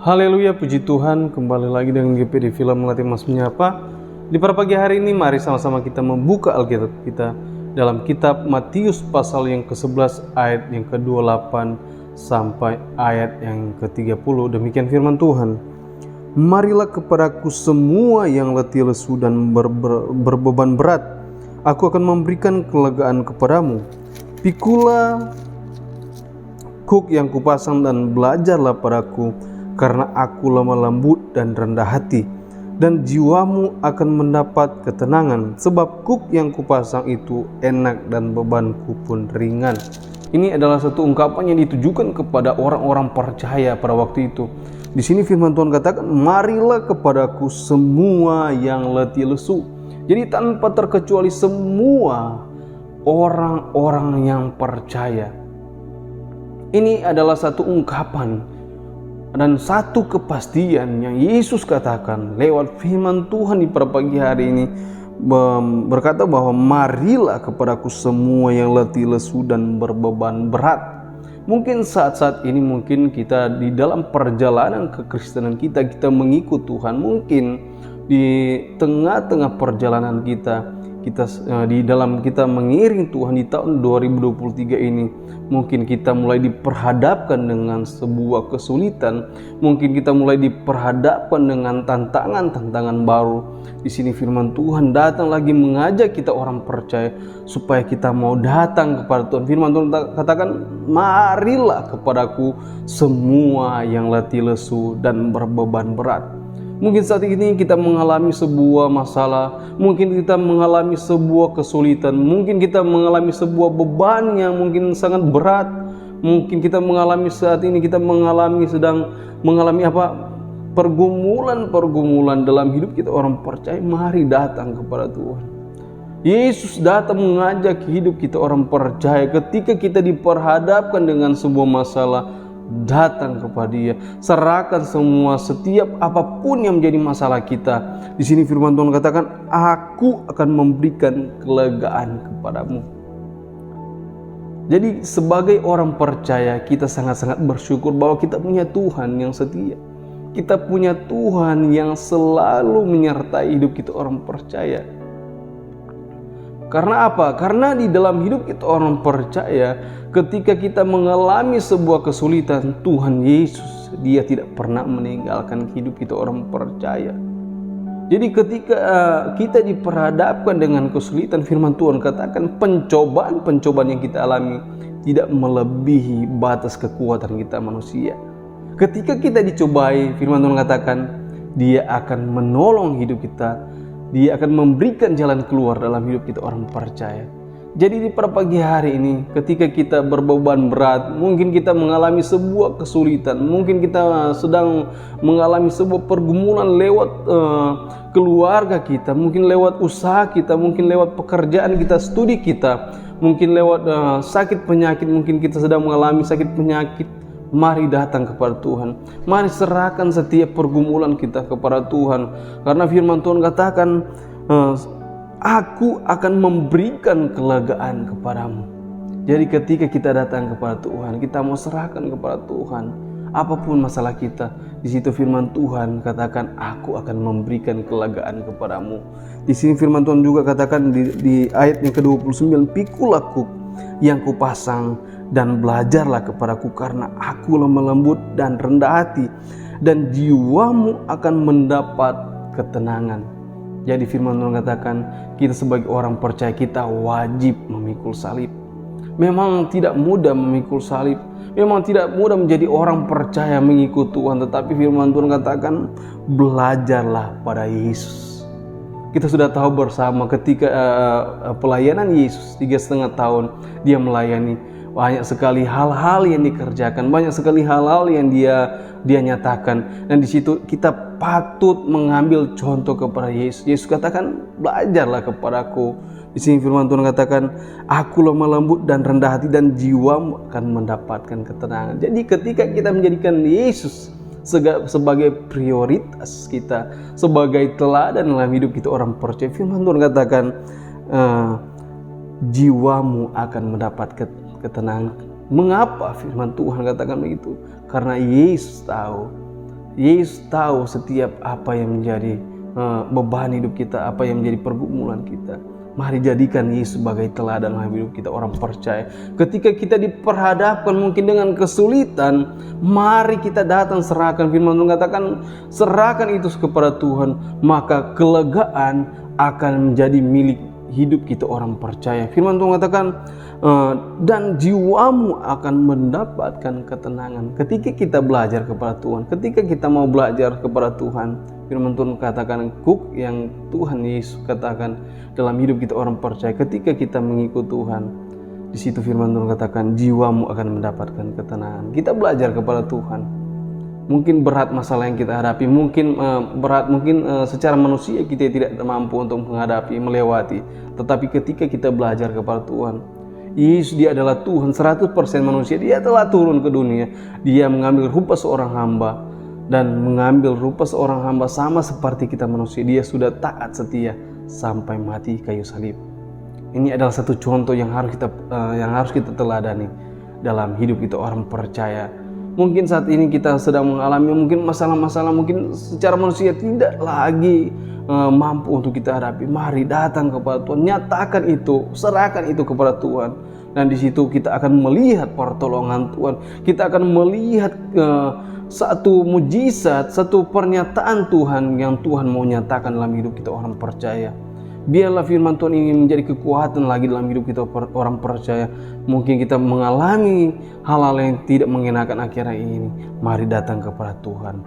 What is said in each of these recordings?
Haleluya, puji Tuhan, kembali lagi dengan GP di Film Melatih Mas Menyapa. Di pada pagi hari ini mari sama-sama kita membuka Alkitab kita dalam kitab Matius pasal yang ke-11 ayat yang ke-28 sampai ayat yang ke-30. Demikian firman Tuhan. Marilah kepadaku semua yang letih lesu dan berbeban berat, aku akan memberikan kelegaan kepadamu. Pikulah kuk yang kupasang dan belajarlah padaku, karena aku lemah lembut dan rendah hati, dan jiwamu akan mendapat ketenangan, sebab kuk yang kupasang itu enak dan bebanku pun ringan. Ini adalah satu ungkapan yang ditujukan kepada orang-orang percaya pada waktu itu. Di sini firman Tuhan katakan, marilah kepadaku semua yang letih lesu. Jadi tanpa terkecuali semua orang-orang yang percaya. Ini adalah satu ungkapan dan satu kepastian yang Yesus katakan lewat firman Tuhan di pada pagi hari ini, berkata bahwa marilah kepadaku semua yang letih lesu dan berbeban berat. Mungkin saat-saat ini mungkin kita di dalam perjalanan kekristenan kita mengikut Tuhan. Mungkin di tengah-tengah perjalanan kita di dalam kita mengiring Tuhan di tahun 2023 ini, mungkin kita mulai diperhadapkan dengan sebuah kesulitan, mungkin kita mulai diperhadapkan dengan tantangan baru. Di sini firman Tuhan datang lagi mengajak kita orang percaya supaya kita mau datang kepada Tuhan. Firman Tuhan katakan, marilah kepadaku semua yang letih lesu dan berbeban berat. Mungkin saat ini kita mengalami sebuah masalah, mungkin kita mengalami sebuah kesulitan, mungkin kita mengalami sebuah beban yang mungkin sangat berat. Mungkin kita mengalami saat ini, sedang mengalami pergumulan dalam hidup kita orang percaya. Mari datang kepada Tuhan. Yesus datang mengajak hidup kita orang percaya ketika kita diperhadapkan dengan sebuah masalah. Datang kepada Dia, serahkan semua, setiap apapun yang menjadi masalah kita. Di sini firman Tuhan katakan, aku akan memberikan kelegaan kepadamu. Jadi sebagai orang percaya, kita sangat-sangat bersyukur bahwa kita punya Tuhan yang setia. Kita punya Tuhan yang selalu menyertai hidup kita orang percaya. Karena apa? Karena di dalam hidup kita orang percaya, ketika kita mengalami sebuah kesulitan, Tuhan Yesus, Dia tidak pernah meninggalkan hidup kita orang percaya. Jadi ketika kita diperhadapkan dengan kesulitan, firman Tuhan katakan pencobaan yang kita alami tidak melebihi batas kekuatan kita manusia. Ketika kita dicobai, firman Tuhan katakan Dia akan menolong hidup kita. Dia akan memberikan jalan keluar dalam hidup kita orang percaya. Jadi di pada pagi hari ini, ketika kita berbeban berat, mungkin kita mengalami sebuah kesulitan, mungkin kita sedang mengalami sebuah pergumulan lewat keluarga kita, mungkin lewat usaha kita, mungkin lewat pekerjaan kita, studi kita, mungkin lewat sakit penyakit, mungkin kita sedang mengalami sakit penyakit. Mari datang kepada Tuhan. Mari serahkan setiap pergumulan kita kepada Tuhan. Karena firman Tuhan katakan, aku akan memberikan kelegaan kepadamu. Jadi ketika kita datang kepada Tuhan, kita mau serahkan kepada Tuhan apapun masalah kita. Di situ firman Tuhan katakan, aku akan memberikan kelegaan kepadamu. Di sini firman Tuhan juga katakan di ayat yang ke-29, pikulah kuk yang kupasang dan belajarlah kepadaku, karena aku lemah lembut dan rendah hati, dan jiwamu akan mendapat ketenangan. Jadi firman Tuhan katakan, kita sebagai orang percaya kita wajib memikul salib. Memang tidak mudah memikul salib, memang tidak mudah menjadi orang percaya mengikut Tuhan, tetapi firman Tuhan katakan, belajarlah pada Yesus. Kita sudah tahu bersama ketika pelayanan Yesus 3,5 tahun Dia melayani, banyak sekali hal-hal yang dikerjakan, banyak sekali hal-hal yang dia nyatakan, dan di situ kita patut mengambil contoh kepada Yesus. Yesus katakan, belajarlah kepadaku. Di sini firman Tuhan katakan, aku lemah lembut dan rendah hati, dan jiwamu akan mendapatkan ketenangan. Jadi ketika kita menjadikan Yesus sebagai prioritas kita, sebagai teladan dalam hidup kita orang percaya, firman Tuhan katakan, jiwamu akan mendapat ketenangan. Mengapa firman Tuhan katakan begitu? Karena Yesus tahu Yesus tahu setiap apa yang menjadi beban hidup kita, apa yang menjadi pergumulan kita. Mari jadikan Yesus sebagai teladan dalam hidup kita orang percaya. Ketika kita diperhadapkan mungkin dengan kesulitan, mari kita datang serahkan. Firman Tuhan katakan, serahkan itu kepada Tuhan, maka kelegaan akan menjadi milik hidup kita orang percaya. Firman Tuhan katakan, dan jiwamu akan mendapatkan ketenangan. Ketika kita belajar kepada Tuhan, ketika kita mau belajar kepada Tuhan, firman Tuhan katakan, kuk yang Tuhan Yesus katakan dalam hidup kita orang percaya, ketika kita mengikut Tuhan, di situ firman Tuhan katakan, jiwamu akan mendapatkan ketenangan. Kita belajar kepada Tuhan. Mungkin berat masalah yang kita hadapi, mungkin secara manusia kita tidak mampu untuk menghadapi, melewati. Tetapi ketika kita belajar kepada Tuhan, Yesus dia adalah Tuhan 100% manusia. Dia telah turun ke dunia. Dia mengambil rupa seorang hamba, dan mengambil rupa seorang hamba sama seperti kita manusia. Dia sudah taat setia sampai mati kayu salib. Ini adalah satu contoh yang harus kita teladani dalam hidup kita orang percaya. Mungkin saat ini kita sedang mengalami mungkin masalah-masalah mungkin secara manusia tidak lagi mampu untuk kita hadapi. Mari datang kepada Tuhan, nyatakan itu, serahkan itu kepada Tuhan, dan di situ kita akan melihat pertolongan Tuhan. Kita akan melihat satu mujizat, satu pernyataan Tuhan yang Tuhan mau nyatakan dalam hidup kita orang percaya. Biarlah firman Tuhan ini menjadi kekuatan lagi dalam hidup kita orang percaya. Mungkin kita mengalami hal-hal yang tidak mengenakan akhir ini. Mari datang kepada Tuhan.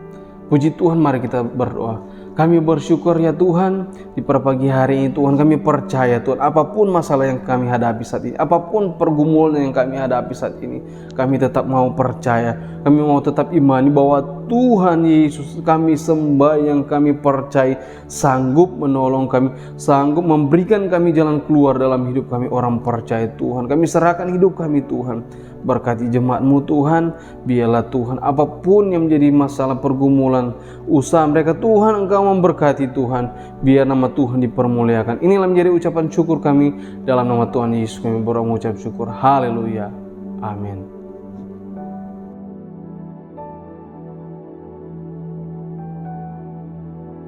Puji Tuhan, mari kita berdoa. Kami bersyukur ya Tuhan, di pagi hari ini Tuhan kami percaya Tuhan, apapun masalah yang kami hadapi saat ini, apapun pergumulan yang kami hadapi saat ini, kami tetap mau percaya, kami mau tetap imani bahwa Tuhan Yesus kami sembah, yang kami percaya sanggup menolong kami, sanggup memberikan kami jalan keluar dalam hidup kami orang percaya Tuhan. Kami serahkan hidup kami Tuhan. Berkati jemaat-Mu Tuhan, biarlah Tuhan apapun yang menjadi masalah pergumulan usaha mereka Tuhan, Engkau memberkati Tuhan, biar nama Tuhan dipermuliakan. Inilah menjadi ucapan syukur kami, dalam nama Tuhan Yesus kami berdoa mengucap syukur. Haleluya, amin.